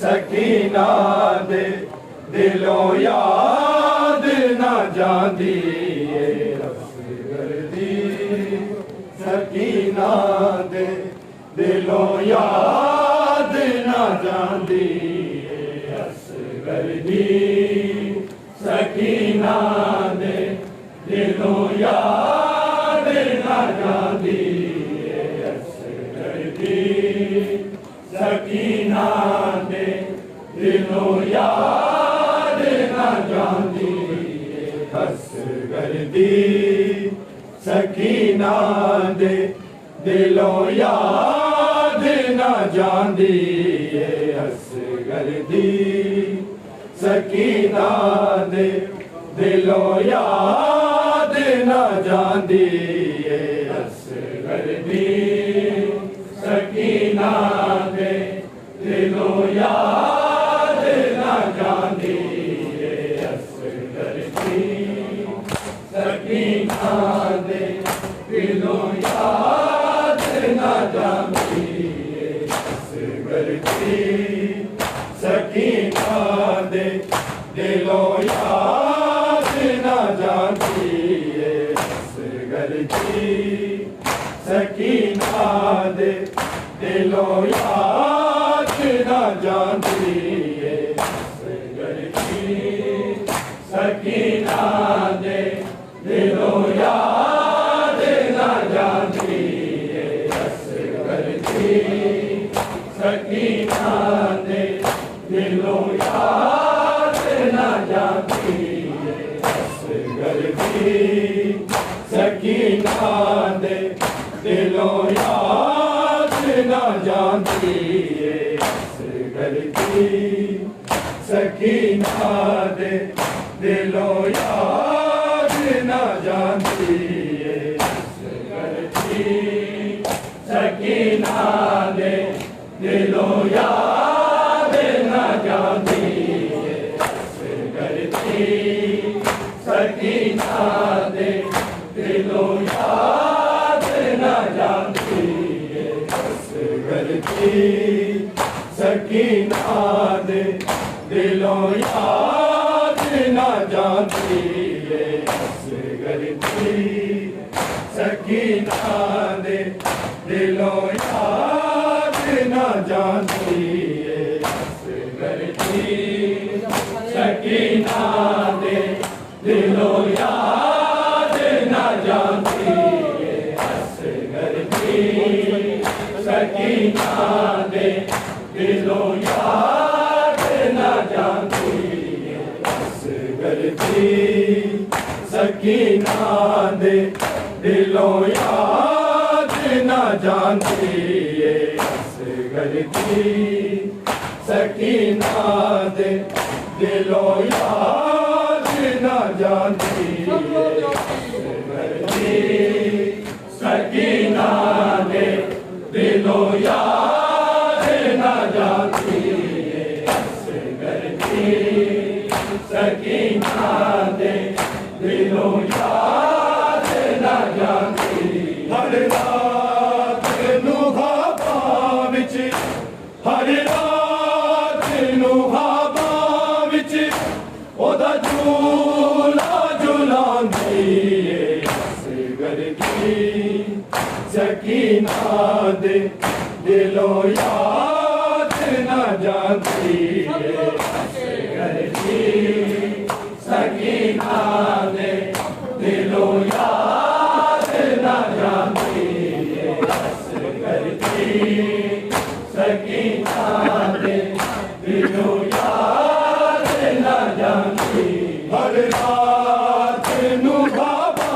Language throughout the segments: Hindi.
सकीना दे दिलों याद ना जांदी असगर दी सकीना दे दिलों याद ना जांदी असगर दी सकीना दे दिलों याद ना जांदी असगर दी सकीना दे दिलों याद ना जांदी असगर दी सकीना दे दिलों याद ना जांदी असगर दी सकीना दे दिलों याद ना जांदी असगर दी सकीना दे दिलों याद ना जांदी असगर दी सकीना दे दिलों याद ना जांदी असगर दी सकीना दे दिलों याद ना जांदी असगर दी सकीना दे दिलों याद ना जांदी असगर दी सकीना दे दिलों याद ना जांदी असगर दी सकीना दे दिलों याद ना जांदी असगर दी सकीना दे दिलों याद ना जांदी असगर दी सकीना दे दिलों याद ना जांदी असगर दी सकीना दे दिलों याद जाती असगर की सकीना दे दिलो याद न जाती असगर की सकीना दे दिलो याद न जाती असगर की सकीना दे दिलो याद न जाती असगर की सकीना दे दिलो याद न जाती असगर की सकीना दे दिलो याद न जाती असगर की सकीना दे दिलो याद न जाती असगर की सकीना दे दिलो याद न जाती असगर की सकीना दे दिलो याद न जाती असगर की सकीना दे दिलो याद न जाती हर रात नुहाबा विच हर रात नुहाबा विच ओदा झूला झुलांदी असगर की सकीना दे दिलो याद न जाती असगर की सकीना दे दिलो याद न जाती असगर की सकीना दे दिलो याद न जाती हर रात नुहाबा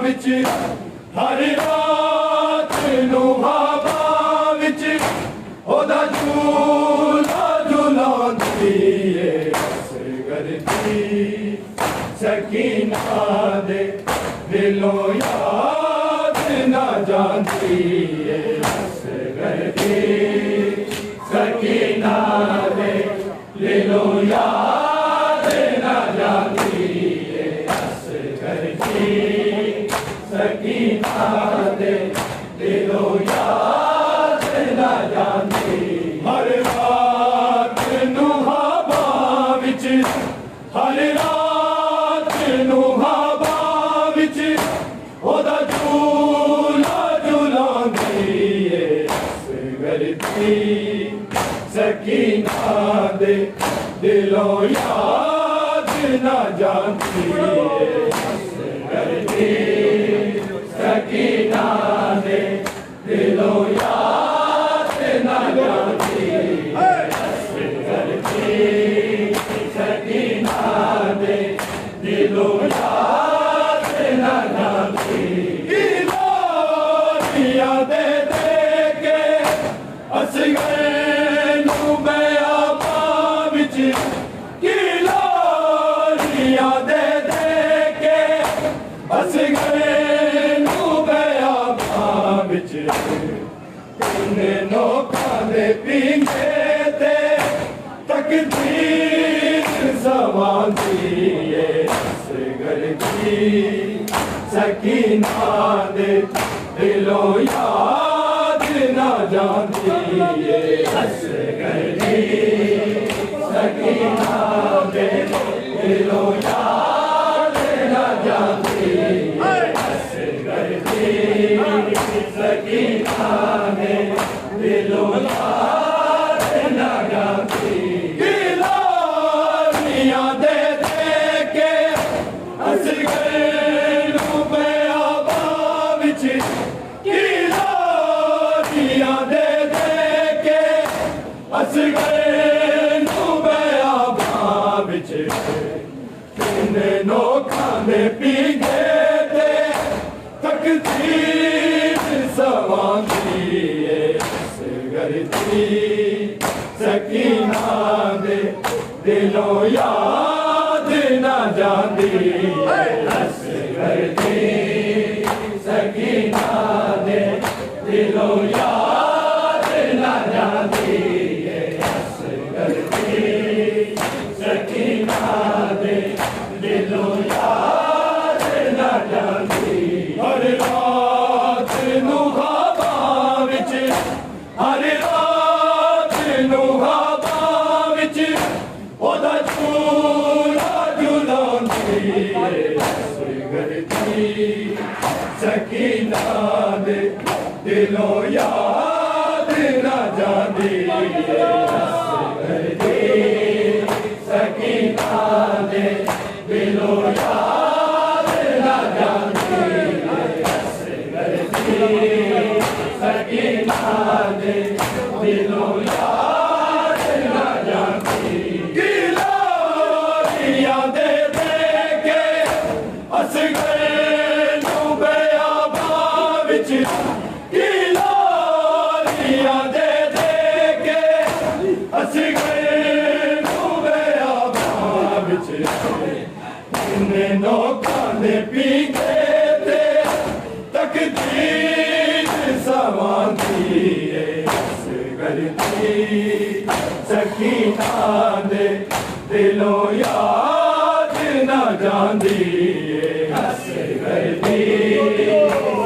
विच हर रात नुहाबा विच ओदा झूला झुलांदी असगर की सकीना दे दिलो याद न जाती असगर की सकीना दे दिलो याद न जाती असगर की सकीना दे दिलो याद न जाती हर रात नुहाबा विच हर रात नुहाबा विच ओदा झूला झुलांदी असगर की सकीना दे दिलो याद न जाती असगर की सकीना दे दिलो याद न जाती असगर की सकीना दे दिलो याद न जाती गिलानियां दे दे के असगर नू बयाबा विच गिलानियां दे दे के असगर नू बयाबा विच इन्ने नोखा दे पींगे ते तकदीर सवांदी असगर की सकीना दे दिलो याद न जाती असगर की सकीना दे दिलो याद न जाती असगर की सकीना दे दिलो याद न जाती गिलानियां दे दे के असगर नू बयाबा विच गिलानियां दे दे के असगर नू बयाबा विच किन्ने नोखा दे पींगे ते तकदीर सवांदी असगर की सकीना दे दिलो याद न जाती असगर की सकीना दे दिलो याद न जाती असगर की ਉਹਦਾ ਝੂਲਾ ਝੁਲਾਉਂਦੀ ਕਰਦੀ ਸਕੀਨਾ ਦੇ ਦਿਲੋਂ ਯਾਦ ਨਾ ਜਾਂਦੀ ਕਰਦੀ ਸਕੀਨਾ ਦੇ ਦਿਲੋਂ ਯਾਦ ਨਾ ਜਾਂਦੀ ਕਰਦੀ ਸਕੀਨਾ ਦੇ ਦਿਲੋਂ ਯਾਦ ਨਾ ਜਾਂਦੀ ਗਿਲਾਰੀਆਂ ਦੇ ਦੇ ਕੇ ਅਸਗਰ ਨੂੰ ਬਿਆਬਾਂ ਵਿੱਚ ਗਿਲਾਰੀਆਂ ਦੇ ਦੇ ਕੇ ਅਸਗਰ ਨੂੰ ਬਿਆਬਾਂ ਵਿੱਚ ਕਿੰਨੇ ਲੋਕਾਂ ਦੇ ਪੀਂਦੇ ਤੇ ਤਕਦੀਰ ਸਵਾਂਦੀ ਏ ਕਰਦੀ ਸਕੀਨਾ ਦੇ ਦਿਲੋਂ ਯਾਦ ਨਾ ਜਾਂਦੀ ਏ ਹੱਸ ਕਰਦੀ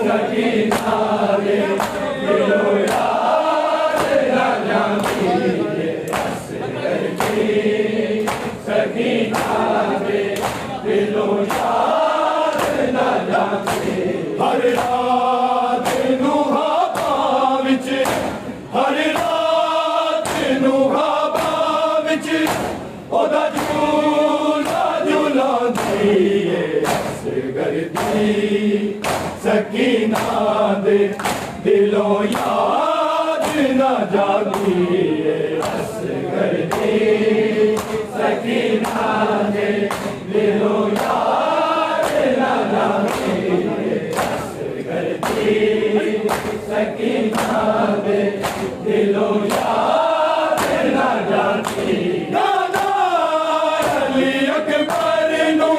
ਸਕੀਨਾ ਦੇ ਦਿਲੋਂ ਯਾਦ ਨਾ ਜਾਂਦੀ ਏ ਹੱਸ ਕਰਦੀ ਸਕੀਨਾ ਦੇ ਦਿਲੋਂ ਯਾਦ ਨਾ ਜਾਂਦੀ ਹਰ ਰਾਤ ਨੂੰ ਹਵਾ ਵਿੱਚ ਹਰ ਰਾਤ ਨੂੰ ਹਵਾ ਵਿੱਚ ਉਹਦਾ ਝੂਲਾ ਝੁਲਾਉਂਦੀ ਏ ਹੱਸ ਕਰਦੀ ਸਕੀਨਾ ਦੇ ਦਿਲੋਂ ਯਾਦ ਨਾ ਜਾਂਦੀ ਏ ਹੱਸ ਕਰਦੀ ਸਕੀਨਾ ਦੇ ਦਿਲੋਂ ਯਾਦ ਨਾ ਜਾਂਦੀ ਏ ਹੱਸ ਕਰਦੀ ਸਕੀਨਾ ਦੇ ਦਿਲੋਂ ਯਾਦ ਨਾ ਜਾਂਦੀ ਨਾਨਾ ਅਲੀ ਅਕਬਰ ਨੂੰ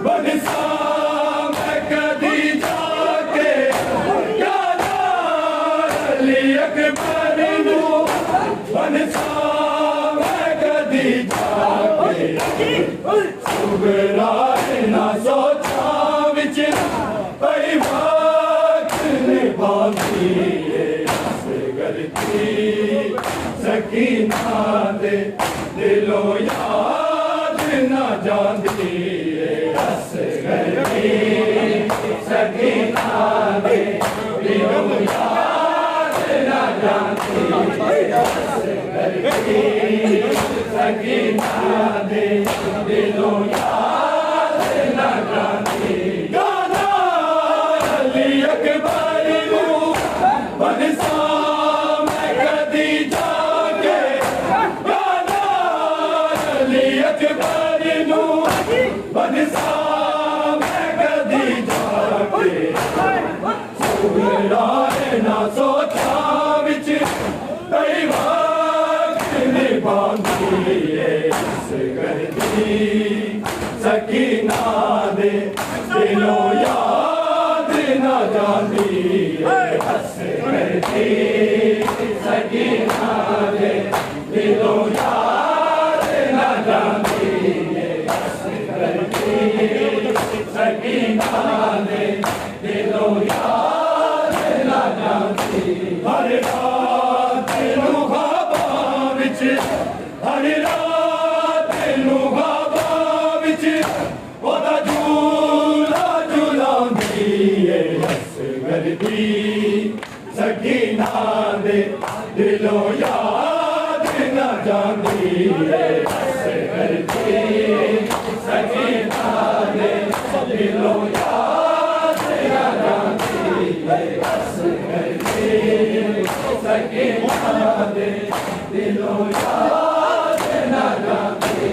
ਬਨਸਾ ਮੈਂ ਕਦੀ ਜਾ ਕੇ ਨਾਨਾ ਅਲੀ ਅਕਬਰ ਨੂੰ ਬਨਸਾ ਮੈਂ ਕਦੀ ਜਾ ਕੇ ਸੁਗਰਾ ਨਾ ਸੋਚਾਂ ਵਿੱਚ ਪਈ ਨਿਭਾਉਂਦੀ ਏ ਹੱਸ ਕਰਦੀ ਸਕੀਨਾ ਦੇ ਦਿਲੋਂ ਯਾਦ ਨਾ ਜਾਂਦੀ ਏ ਹੱਸ ਕਰਦੀ ਸਕੀਨਾ ਦੇ ਦਿਲੋਂ ਯਾਦ ਨਾ ਜਾਂਦੀ ਹੱਸ ਕਰਦੀ ਸਕੀਨਾ ਦੇ ਦਿਲੋਂ ਯਾਦ ਨਾ ਜਾਂਦੀ ਗਾਨਾ ਅਲੀ ਅਕਬਰ ਬਨਸਾ ਮੈਂ ਕਦੀ ਜਾ ਕੇ ਗਾਨਾ ਅਲੀ ਅਕਬਰ ਨੂੰ ਬਨਸਾ ਮੈਂ ਕਦੀ ਜਾ ਕੇ ਸੁਗਰਾ ਨਾ ਸੋਚਾਂ ਵਿੱਚ ਕਈ ਵਕਤ ਨਿਭਾਉਂਦੀ ਏ ਹੱਸ ਕਰਦੀ ਸਕੀਨਾ ਦੇ ਦਿਲੋਂ ਯਾਦ ਨਾ ਜਾਂਦੀ ਹੱਸ ਕਰਦੀ ਸਕੀਨਾ ਦੇ ਦਿਲੋਂ ਯਾਦ ਨਾ ਜਾਂਦੀ ਹੱਸ ਕਰਦੀ ਸਕੀਨਾ ਦੇ ਦਿਲੋਂ ਯਾਦ ਨਾ ਜਾਂਦੀ ਹਰ ਰਾਤ ਨੂੰ ਹਵਾ ਵਿੱਚ ਹਰ ਰਾਤ ਨੂੰ ਹਵਾ ਵਿੱਚ ਉਹਦਾ ਝੂਲਾ ਝੁਲਾਉਂਦੀ ਏ ਹੱਸ ਕਰਦੀ ਸਕੀਨਾ ਦੇ ਦਿਲੋਂ ਯਾਦ ਨਾ ਜਾਂਦੀ ਏ ਹੱਸ ਕਰਦੀ ਸਕੀਨਾ ਦੇ ਦਿਲੋਂ ਯਾਦ ਨਾ ਜਾਂਦੀ ਏ ਹੱਸ ਕਰਦੀ ਸਕੀਨਾ ਦੇ ਦਿਲੋਂ ਯਾਦ ਨਾ ਜਾਂਦੀ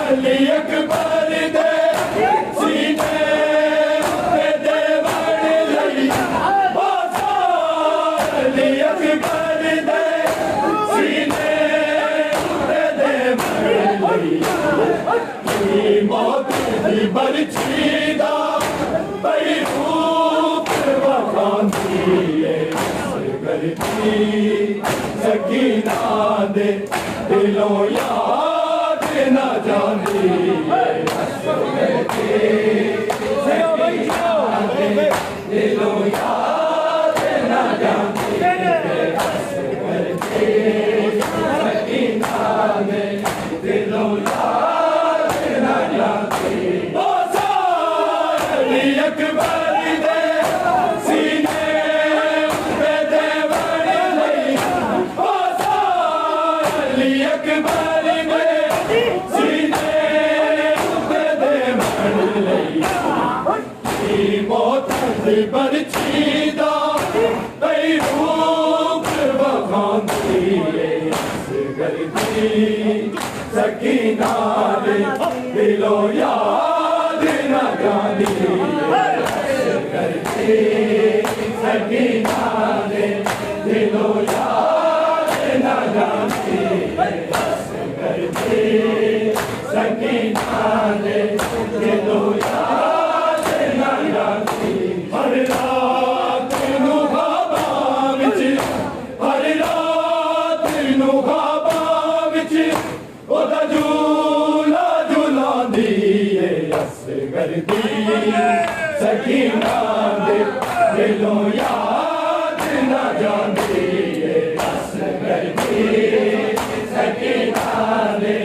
ਅਲੀ ਅਕਬਰ ਦੇ ਸੀਨੇ ਉੱਤੇ ਦੇਵਣ ਲਈ ਅਲੀ ਅਕਬਰ ਦੇ ਸੀਨੇ ਉੱਤੇ ਦੇਵਣ ਲਈ ਮੌਤ ਦੀ ਬਰਛੀ ਦਾ ਬਈ ਰੂਪ ਵਖਾਉਂਦੀ ਏ ਕਰਦੀ ਸਕੀਨਾ ਦੇ ਦਿਲੋਂ ਯਾਦ ਨਾ ਜਾਂਦੀ ਹੱਸ ਕਰਦੀ ਸਕੀਨਾ ਦੇ ਦਿਲੋਂ ਯਾਦ ਨਾ ਜਾਂਦੀ ਹੱਸ ਕਰਦੀ अकबर ने सीने दे मर लिया मौत पर छीदा कई रूप बखांदी करती सकीना ने दिलो याद न जानी करती सकीना ने दिलो याद न जानी करती सकीना ने दिलो याद न जानी हर रात नू ख्वाबा विच हर रात नू ख्वाबा विच ओदा झूला झूलांदी है असगर दी सकीना दे दिलों याद न जांदी है असगर दी सकीना दे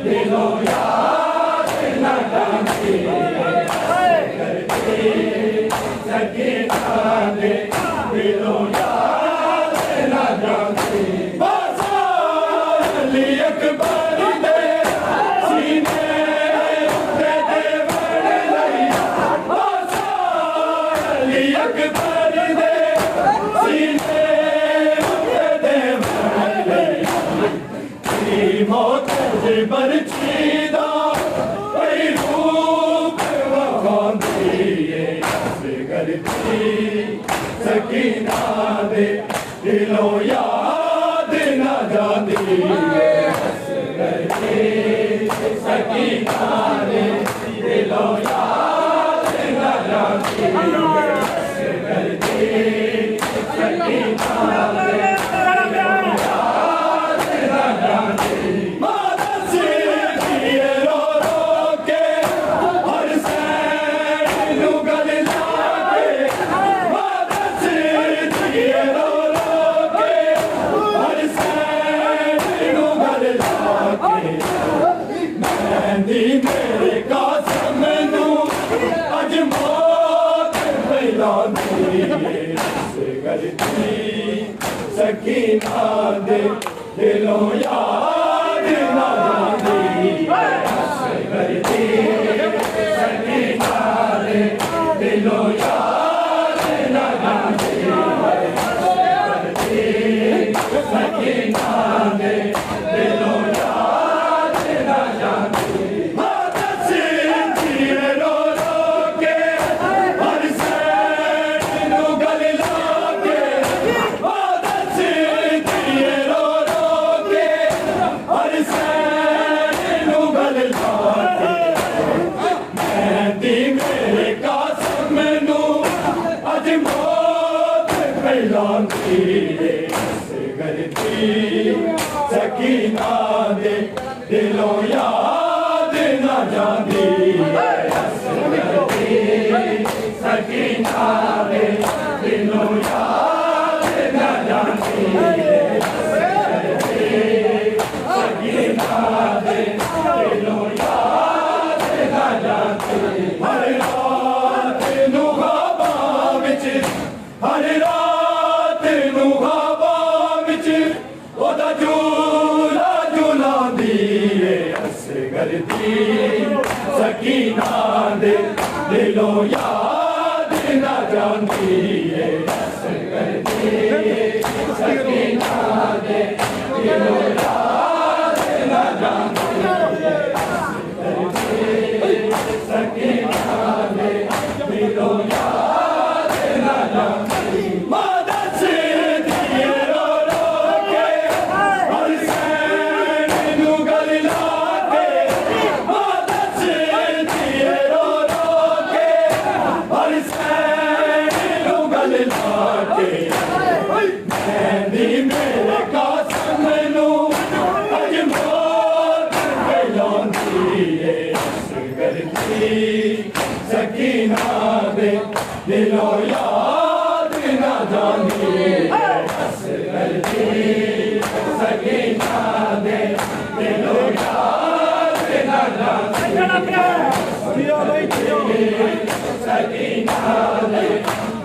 दिलों याद न जांदी है असगर दी सकीना दे दिलों याद न जांदी अली अकबर दे सीने दे बड़ लिया अली अकबर दे सीने दे बड़ लिया मौत पर छीदा कई रूप बखांदी करती सकीना दे दिलो याद न जाती करती सकीना दे दिलो याद न जाती करती सकीना दे दिलो याद न जाती माता से दिए रो रो के हर सैन नू गल लाके माता से दिए रो रो के हर सैन नू गल लाके मेहंदी मेरे कासम नू अज मौत फैलांदी करती सकीना दे दिलों याद न जाती करती सकीना दे दिलों याद न जाती करती सकीना दे दिलों याद न जाती माता से दिए रो रो के हर सैन नू गल लाके माता से दिए रो रो के हर सैन नू गल लाके मेहंदी मेरे कासम नू अज मौत फैलांदी करती सकीना दे दिलों याद न जाती करती सकीना दे दिलों याद न जाती करती सकीना दे दिलों याद न जाती हर रात नू ख्वाबा विच हर रात नू ख्वाबा विच ओदा झूला झूलांदी है असगर दी सकीना दे दिलों याद न जाती है असगर दी सकीना दे दिलों याद न जाती है सकीना दे दिलों याद न जाती माता से दिए रो रो के हर सैन नू गल लाके माता से दिए रो रो के हर सैन नू गल लाके मेहंदी मेरे कासम नू अज मौत फैलांदी करती सकीना दे दिलों याद न जाती करती सकीना दे दिलों याद न जाती सकीना दे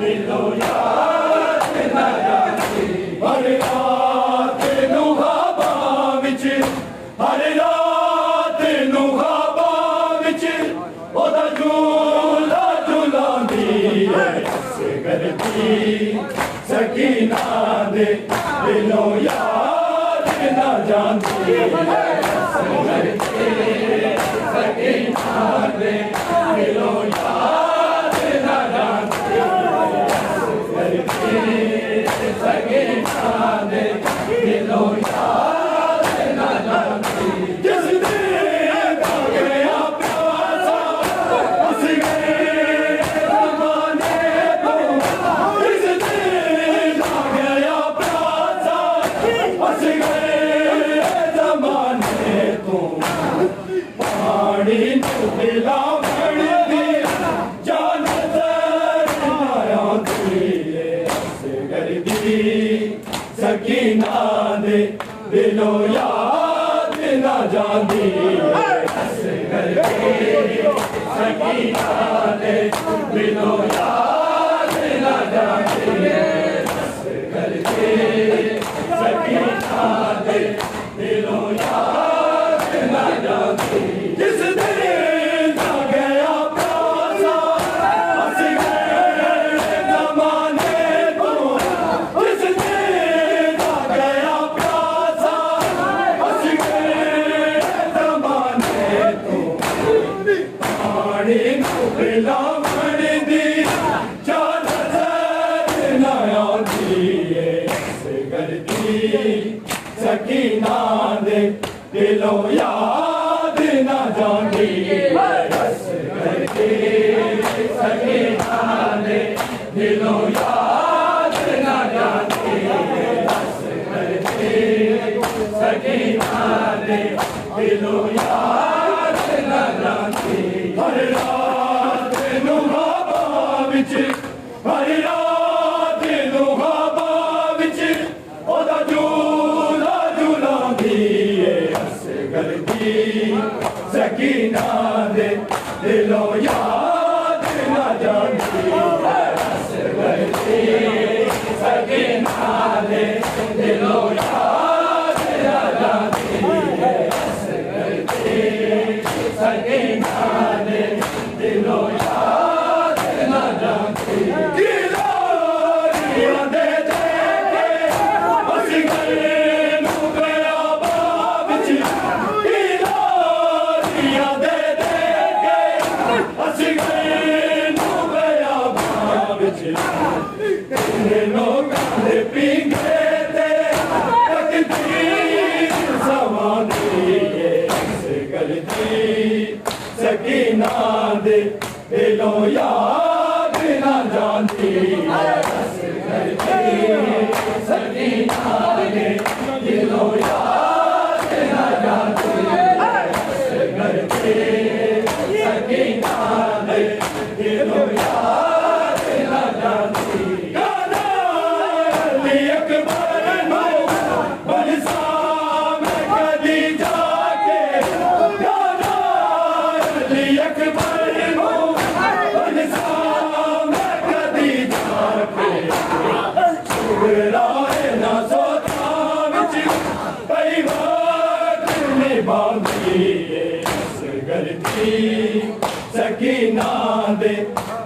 दिलों याद न जाती हर रात नू ख्वाबा विच हर रात नू ख्वाबां विच ओदा झूला झूलांदी है असगर दी सकीना दे दिलों याद ना जांदी है असगर दी सकीना दे दिलों याद ना जांदी है असगर दी सकीना दे दिलों याद ना जांदी जिस दिन का गया प्यासा उस गए ज़माने को जिस दिन का गया प्यासा उस गए ज़माने को पानी तो पिलावण दी जान आया दिए असगर दी सकीना दे दिलो याद ना जांदी असगर दी सकीना दे दिलो याद ना जांदी असगर दी सकीना दे दिलो याद ना जांदी जिस दिन का गया प्यासा हंस गए ज़माने को जिस दिन का गया प्यासा हंस गए ज़माने को पानी को पिलावण दी जान ना आंदी है असगर दी सकीना दे दिलों याद ना जांदी असगर दी सकीना दे दिलों याद ना जांदी असगर दी सकीना दे दिलों याद ना जांदी हर रात नू ख्वाबां विच हर रात नू ख्वाबां विच ओदा झूला झूलांदी है असगर दी सकीना दे दिलों याद ना जांदी असगर दी सकीना दे दिलों याद ना जांदी असगर दी सकीना दे दिलों याद ना जांदी गिलारियां दे के हंस गए नू गया बाब च गिलारियां दे के हंस गए नू गया बाब च लोकां दे पींगे ते तकदीर सवांदी है असगर दी सकीना दे दिलों याद ना जांदी असगर दी सकीना दे दिलों याद ना जांदी असगर दी सकीना दे दिलों याद ना जांदी गाना अली अकबर नो बरसा मैं कदी जाके गाना अली अकबर नो बरसा मैं कदी जाके शुगराए ना सोता विच कई वक्त निभांदी असगर दी सकीना दे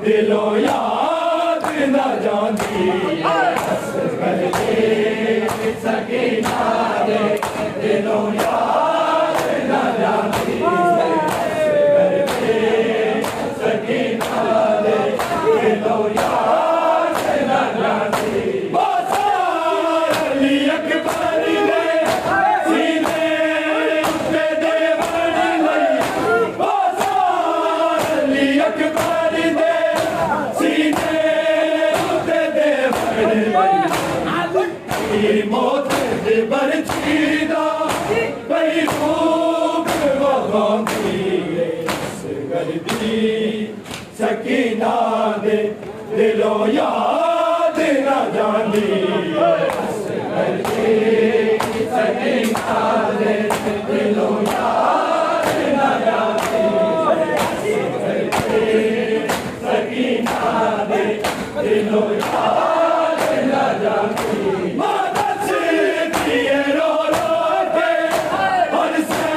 दिलों याद ना जांदी असगर दी सकीना दे दिलों याद ना जांदी असगर दी सकीना दे दिलों याद ना जांदी बासार अली अकबर ने सीने उत्ते देवन लई बासार अली अकबर ने सीने उत्ते देवन लई मौत दे बरछीदा कई रूप वखांदी असगर दी सकीना दे दिलों याद ना जांदी असगर दी सकीना दे दिलों याद ना जांदी असगर दी सकीना दे दिलों याद ना जांदी माता से दिए रो रो के हर से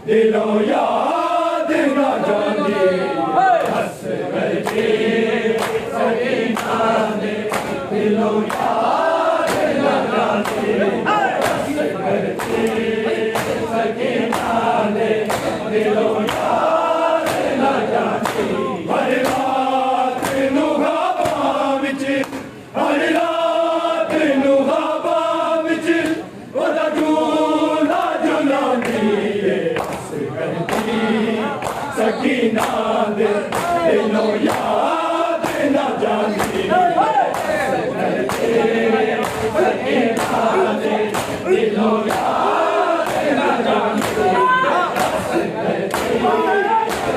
दिलों याद न जानी असगर की सकीना दे दिलों याद न जानी असगर की सकीना दे दिलों याद न जानी हर रात नुहाबा विच हर रात नुहाबा विच ओदा झूला झुलानी सकीना दे दिलों याद न जानी सकीना दे दिलों याद न जानी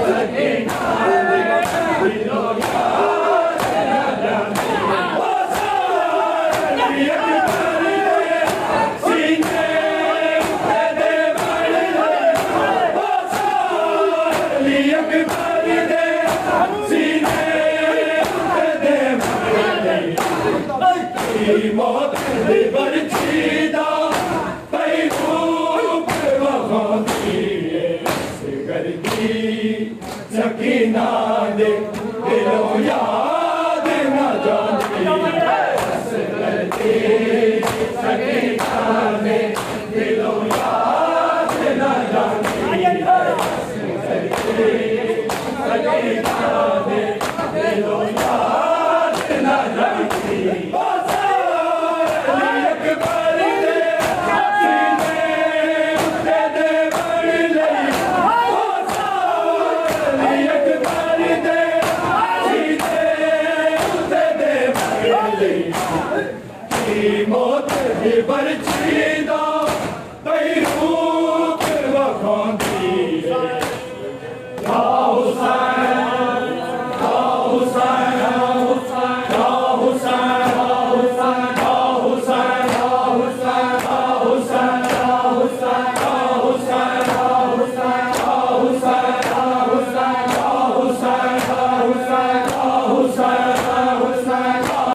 सकीना दे दिलों याद न जानी ओ सारी अकबर दे सीने दे बड़ ओ सारी अकबर दे सीने दे बड़ मौत दी बरछीदा पई रूप वहादी असगर की सकीना दे दिलों याद न जानी असगर की सकीना दे दिलों याद न जानी असगर की सकीना दे दिलों याद न जानी ओ सारी अकबर दे सीने दे बड़ लई ओ सारी अकबर दे सीने दे बड़ लई की मौत दी बरछी